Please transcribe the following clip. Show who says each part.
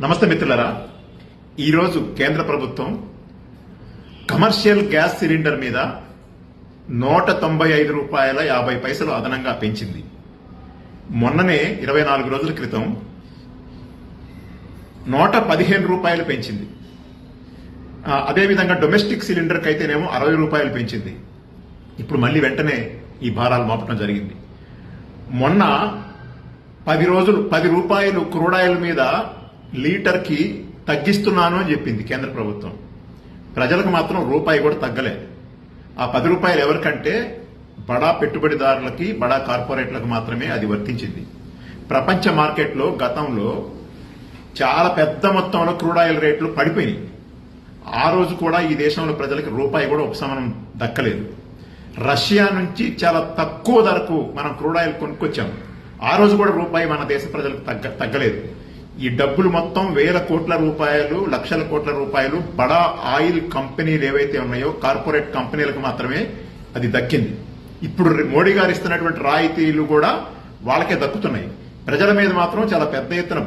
Speaker 1: నమస్తే మిత్రులారా, ఈరోజు కేంద్ర ప్రభుత్వం కమర్షియల్ గ్యాస్ సిలిండర్ మీద ₹195.50 అదనంగా పెంచింది. మొన్ననే 24 రోజుల క్రితం ₹115 పెంచింది. అదేవిధంగా డొమెస్టిక్ సిలిండర్కి అయితేనేమో ₹60 పెంచింది. ఇప్పుడు మళ్ళీ వెంటనే ఈ భారాలు మోపడం జరిగింది. మొన్న 10 రోజులు ₹10 క్రూడ్ ఆయిల్ మీద లీటర్కి తగ్గిస్తున్నాను అని చెప్పింది కేంద్ర ప్రభుత్వం. ప్రజలకు మాత్రం రూపాయి కూడా తగ్గలేదు. ఆ ₹10 ఎవరికంటే బడా పెట్టుబడిదారులకి, బడా కార్పొరేట్లకు మాత్రమే అది వర్తించింది. ప్రపంచ మార్కెట్లో గతంలో చాలా పెద్ద మొత్తంలో క్రూడ్ ఆయిల్ రేట్లు పడిపోయినాయి. ఆ రోజు కూడా ఈ దేశంలో ప్రజలకు రూపాయి కూడా ఉపశమనం దక్కలేదు. రష్యా నుంచి చాలా తక్కువ ధరకు మనం క్రూడ్ ఆయిల్ కొనుక్కొచ్చాం. ఆ రోజు కూడా రూపాయి మన దేశ ప్రజలకు తగ్గలేదు. ఈ డబ్బులు మొత్తం వేల కోట్ల రూపాయలు, లక్షల కోట్ల రూపాయలు బడా ఆయిల్ కంపెనీలు ఏవైతే ఉన్నాయో కార్పొరేట్ కంపెనీలకు మాత్రమే అది దక్కింది. ఇప్పుడు మోడీ గారు ఇస్తున్నటువంటి రాయితీలు కూడా వాళ్ళకే దక్కుతున్నాయి. ప్రజల మీద మాత్రం చాలా పెద్ద ఎత్తున